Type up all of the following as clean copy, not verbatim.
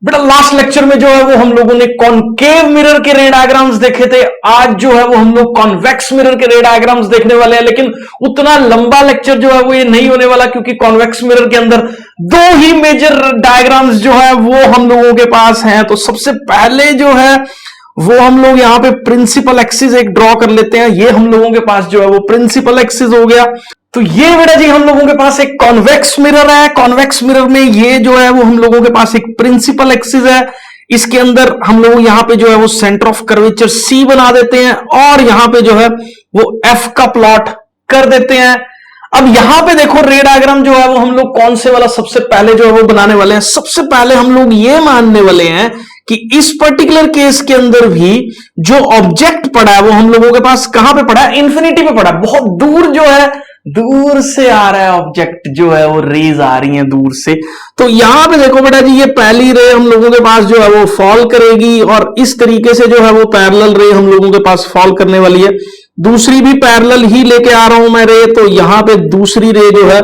बेटा last lecture में जो है वो हम लोगों ने कॉनकेव मिरर के रे डायग्राम्स देखे थे। आज जो है वो हम लोग कॉन्वेक्स मिरर के रे डायग्राम्स देखने वाले हैं, लेकिन उतना लंबा लेक्चर जो है वो ये नहीं होने वाला, क्योंकि कॉन्वेक्स मिरर के अंदर दो ही मेजर डायग्राम्स जो है वो हम लोगों के पास हैं। तो सबसे पहले जो है वो हम लोग यहां पे प्रिंसिपल एक्सिस एक ड्रॉ कर लेते हैं। ये हम लोगों के पास जो है वो प्रिंसिपल एक्सिस हो गया। तो ये बेटा जी हम लोगों के पास एक कॉन्वेक्स मिरर है। कॉन्वेक्स मिरर में ये जो है वो हम लोगों के पास एक प्रिंसिपल एक्सिस है। इसके अंदर हम लोग यहां पे जो है वो सेंटर ऑफ कर्वेचर C बना देते हैं और यहां पे जो है वो F का प्लॉट कर देते हैं। अब यहां पे देखो रे डायग्राम जो है वो हम लोग कौन से वाला सबसे पहले जो है वो बनाने वाले हैं। सबसे पहले हम लोग ये मानने वाले हैं कि इस पर्टिकुलर केस के अंदर भी जो ऑब्जेक्ट पड़ा है वो हम लोगों के पास कहां पे पड़ा है, इंफिनिटी पे पड़ा है। बहुत दूर जो है, दूर से आ रहा है ऑब्जेक्ट जो है वो रेज आ रही है दूर से। तो यहां पे देखो बेटा जी ये पहली रे हम लोगों के पास जो है वो फॉल करेगी और इस तरीके से जो है वो पैरेलल रे हम लोगों के पास फॉल करने वाली है। दूसरी भी पैरेलल ही लेके आ रहा हूं मैं रे, तो यहां पे दूसरी रे जो है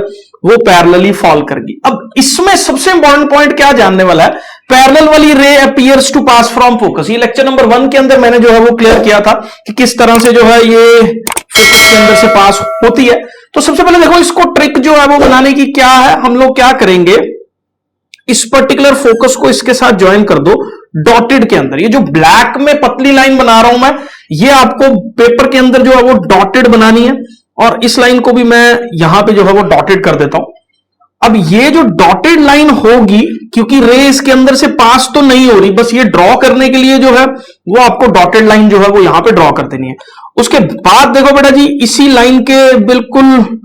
वो पैरेलली फॉल करेगी। अब इसमें सबसे इंपॉर्टेंट पॉइंट क्या जानने वाला है, पैरेलल वाली ray appears to pass from focus. ये लेक्चर नंबर 1 के अंदर मैंने जो है वो क्लियर किया था कि किस तरह से जो है ये फोकस के अंदर से पास होती है। तो सबसे पहले देखो इसको ट्रिक जो है वो बनाने की क्या है, हम लोग क्या करेंगे, इस पर्टिकुलर फोकस को इसके साथ ज्वाइन कर दो डॉटेड के अंदर। ये जो ब्लैक में पतली लाइन बना रहा हूं मैं, ये आपको पेपर के अंदर जो है वो डॉटेड बनानी है और इस लाइन को भी मैं यहां पे जो है वो डॉटेड कर देता हूं। अब ये जो डॉटेड लाइन होगी, क्योंकि रे इसके अंदर से पास तो नहीं हो रही, बस ये ड्रॉ करने के लिए जो है वो आपको डॉटेड लाइन जो है वो यहां पे ड्रॉ कर देनी है। उसके बाद देखो बेटा जी इसी लाइन के बिल्कुल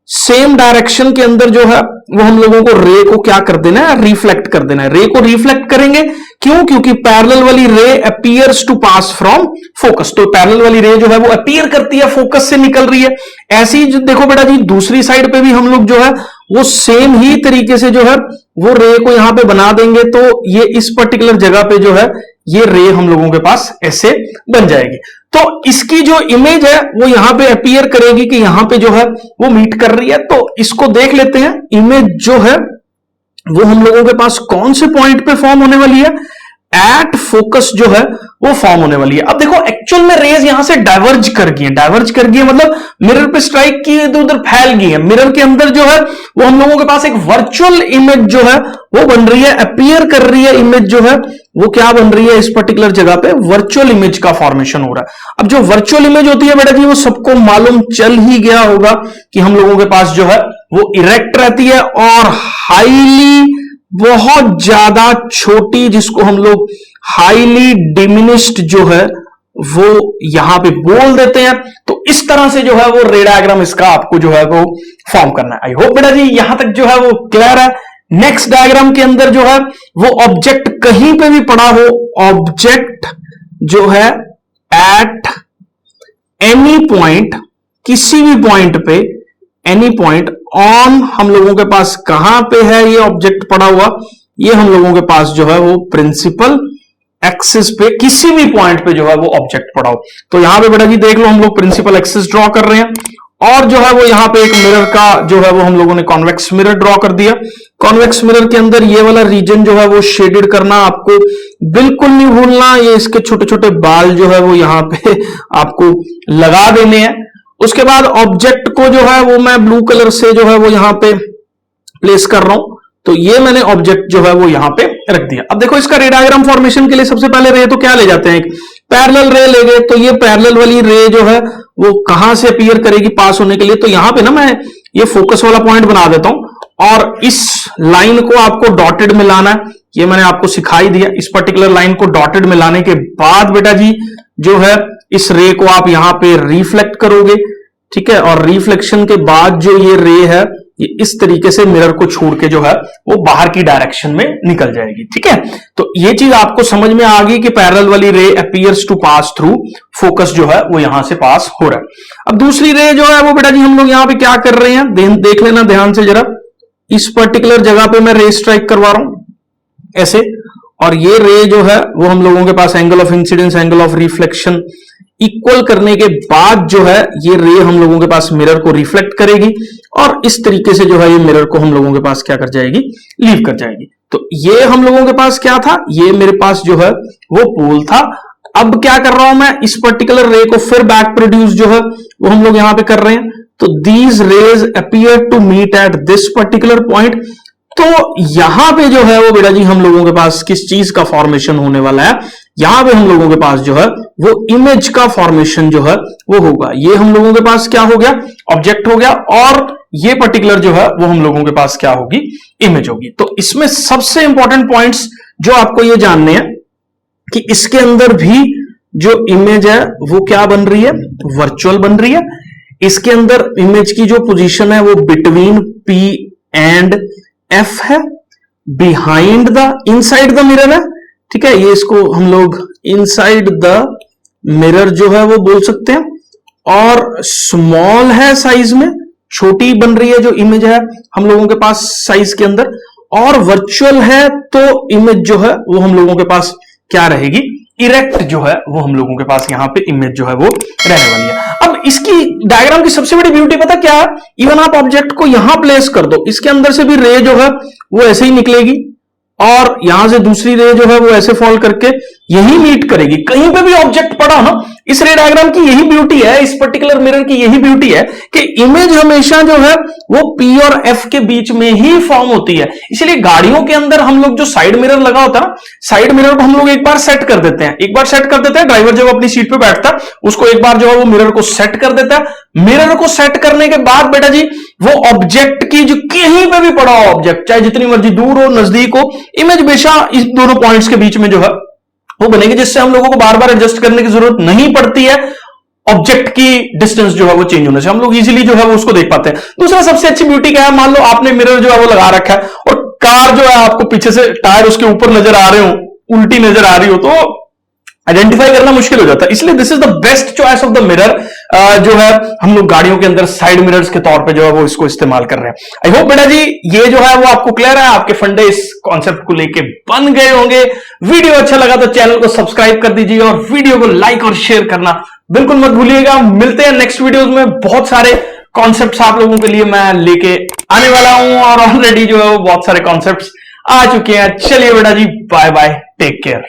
सेम डायरेक्शन के अंदर जो है वो हम लोगों को रे को क्या कर देना है, रिफ्लेक्ट कर देना है। रे को रिफ्लेक्ट करेंगे क्यों, क्योंकि पैरेलल वाली ray appears to pass from focus. तो पैरेलल वाली रे जो है वो अपीयर करती है, फोकस से निकल रही है। ऐसे ही देखो बेटा जी दूसरी साइड पे भी हम लोग जो है वो सेम ही तरीके से जो है वो रे को यहां पे बना देंगे। तो ये इस पर्टिकुलर जगह पे जो है ये रे हम लोगों के पास ऐसे बन जाएगी। तो इसकी जो इमेज है वो यहां पे अपीयर करेगी कि यहां पे जो है वो मीट कर रही है। तो इसको देख लेते हैं, इमेज जो है वो हम लोगों के पास कौन से पॉइंट पे फॉर्म होने वाली है, एट फोकस जो है वो फॉर्म होने वाली है। अब देखो एक्चुअल में रेज यहां से डाइवर्ज कर गई है, डाइवर्ज कर गई है मतलब मिरर पे स्ट्राइक की इधर उधर फैल गई है। मिरर के अंदर जो है वो हम लोगों के पास एक वर्चुअल इमेज जो है वो बन रही है, अपीयर कर रही है। इमेज जो है वो क्या बन रही है, इस पर्टिकुलर जगह पे वर्चुअल इमेज का फॉर्मेशन हो रहा है। अब जो वर्चुअल इमेज होती है बेटा जी वो सबको मालूम चल ही गया होगा कि हम लोगों के पास जो है वो इरेक्ट रहती है और हाईली बहुत ज्यादा छोटी, जिसको हम लोग हाईली डिमिनिश्ड जो है वो यहां पे बोल देते हैं। तो इस तरह से जो है वो रे डायग्राम इसका आपको जो है वो फॉर्म करना है। आई होप बेटा जी यहां तक जो है वो क्लियर है। नेक्स्ट डायग्राम के अंदर जो है वो ऑब्जेक्ट कहीं पे भी पड़ा हो, ऑब्जेक्ट जो है एट एनी पॉइंट, किसी भी पॉइंट पे, एनी पॉइंट ऑन हम लोगों के पास कहां पे है ये ऑब्जेक्ट पड़ा हुआ, ये हम लोगों के पास जो है वो प्रिंसिपल एक्सिस पे किसी भी पॉइंट पे जो है वो ऑब्जेक्ट पड़ा हो। तो यहां पे बेटा जी देख लो हम लोग प्रिंसिपल एक्सिस ड्रॉ कर रहे हैं और जो है वो यहां पे एक मिरर का जो है वो हम लोगों ने कॉन्वेक्स मिरर ड्रॉ कर दिया। कॉन्वेक्स मिरर के अंदर ये वाला रीजन जो है वो शेडेड करना आपको बिल्कुल नहीं भूलना। ये इसके छोटे छोटे बाल जो है वो यहां पे आपको लगा देने हैं। उसके बाद ऑब्जेक्ट को जो है वो मैं ब्लू कलर से जो है वो यहां पे प्लेस कर रहा हूं। तो ये मैंने ऑब्जेक्ट जो है वो यहां पे रख दिया। अब देखो इसका रे डायग्राम फॉर्मेशन के लिए सबसे पहले रे तो क्या ले जाते हैं, एक पैरेलल रे ले गए। तो ये पैरेलल वाली रे जो है वो कहां से अपीयर करेगी पास होने के लिए, तो यहां पे ना मैं ये फोकस वाला पॉइंट बना देता हूं और इस लाइन को आपको डॉटेड में लाना है। ये मैंने आपको सिखाई दिया। इस पर्टिकुलर लाइन को डॉटेड में लाने के बाद बेटा जी जो है इस रे को आप यहां पे रिफ्लेक्ट करोगे, ठीक है। और रिफ्लेक्शन के बाद जो ये रे है ये इस तरीके से मिरर को छोड़ के जो है वो बाहर की डायरेक्शन में निकल जाएगी, ठीक है। तो ये चीज आपको समझ में आ गई कि पैरेलल वाली ray appears to pass through focus जो है वो यहां से पास हो रहा है। अब दूसरी रे जो है वो बेटा जी हम लोग यहां पे क्या कर रहे हैं, देख लेना ध्यान से जरा। इस पर्टिकुलर जगह पे मैं रे स्ट्राइक करवा रहा हूं ऐसे, और ये रे जो है वो हम लोगों के पास angle of incidence, angle of reflection equal करने के बाद जो है ये रे हम लोगों के पास मिरर को रिफ्लेक्ट करेगी और इस तरीके से जो है ये मिरर को हम लोगों के पास क्या कर जाएगी, लीव कर जाएगी। तो ये हम लोगों के पास क्या था, ये मेरे पास जो है वो पोल था। अब क्या कर रहा हूं मैं, इस पर्टिकुलर रे को फिर बैक प्रोड्यूस जो है वो हम लोग यहां पे कर रहे हैं। तो these rays appear to meet at this particular point. तो यहां पे जो है वो बेटा जी हम लोगों के पास किस चीज का फॉर्मेशन होने वाला है, यहां पे हम लोगों के पास जो है वो इमेज का फॉर्मेशन जो है वो होगा। ये हम लोगों के पास क्या हो गया, ऑब्जेक्ट हो गया, और ये पर्टिकुलर जो है वो हम लोगों के पास क्या होगी, इमेज होगी। तो इसमें सबसे इंपॉर्टेंट पॉइंट्स जो आपको ये जानने हैं कि इसके अंदर भी जो इमेज है वो क्या बन रही है, वर्चुअल बन रही है। इसके अंदर इमेज की जो पोजीशन है वो बिटवीन P एंड F है, behind the, inside the mirror है, ठीक है, ये इसको हम लोग इनसाइड द मिरर जो है वो बोल सकते हैं। और स्मॉल है साइज में, छोटी बन रही है जो इमेज है हम लोगों के पास साइज के अंदर, और वर्चुअल है तो इमेज जो है वो हम लोगों के पास क्या रहेगी, इरेक्ट जो है वो हम लोगों के पास यहां पे इमेज जो है वो रहने वाली है। अब इसकी डायग्राम की सबसे बड़ी ब्यूटी पता क्या है, इवन आप ऑब्जेक्ट को यहां प्लेस कर दो, इसके अंदर से भी रे जो है वो ऐसे ही निकलेगी, और यहां से दूसरी रे जो है वो ऐसे फॉल करके यही मीट करेगी। कहीं पे भी ऑब्जेक्ट पड़ा ना, इस रे डायग्राम की यही ब्यूटी है, इस पर्टिकुलर मिरर की यही ब्यूटी है कि इमेज हमेशा जो है वो P और F के बीच में ही फॉर्म होती है। इसलिए गाड़ियों के अंदर हम लोग जो साइड मिरर लगा होता है ना, साइड मिरर को हम लोग एक बार सेट कर देते हैं, एक बार सेट कर देते हैं, ड्राइवर जब अपनी सीट पे बैठता है उसको एक बार जो है वो मिरर को सेट कर देता है। मिरर को सेट करने के बाद बेटा जी वो ऑब्जेक्ट की जो कहीं पे भी पड़ा हो ऑब्जेक्ट, चाहे जितनी मर्जी दूर हो नजदीक हो, इमेज हमेशा इस दोनों पॉइंट्स के बीच में जो है वो बनेगी, जिससे हम लोगों को बार बार एडजस्ट करने की जरूरत नहीं पड़ती है। ऑब्जेक्ट की डिस्टेंस जो है वो चेंज होने से हम लोग इजीली जो है वो उसको देख पाते हैं। दूसरा सबसे अच्छी ब्यूटी क्या है, मान लो आपने मिरर जो है वो लगा रखा है और कार जो है आपको पीछे से टायर उसके ऊपर नजर आ रहे हो, उल्टी नजर आ रही हो, तो आइडेंटिफाई करना मुश्किल हो जाता है। इसलिए this is the best choice of the mirror जो है हम लोग गाड़ियों के अंदर साइड मिरर्स के तौर पे जो है वो इसको इस्तेमाल कर रहे हैं। आई होप बेटा जी ये जो है वो आपको क्लियर है, आपके फंडे इस कॉन्सेप्ट को लेके बन गए होंगे। वीडियो अच्छा लगा तो चैनल को सब्सक्राइब कर दीजिए और वीडियो को लाइक और शेयर करना बिल्कुल मत भूलिएगा। मिलते हैं नेक्स्ट वीडियोस में, बहुत सारे कॉन्सेप्ट्स आप लोगों के लिए मैं लेके आने वाला हूं, और ऑलरेडी जो है वो बहुत सारे कॉन्सेप्ट्स आ चुके हैं। चलिए बेटा जी, बाय बाय, टेक केयर।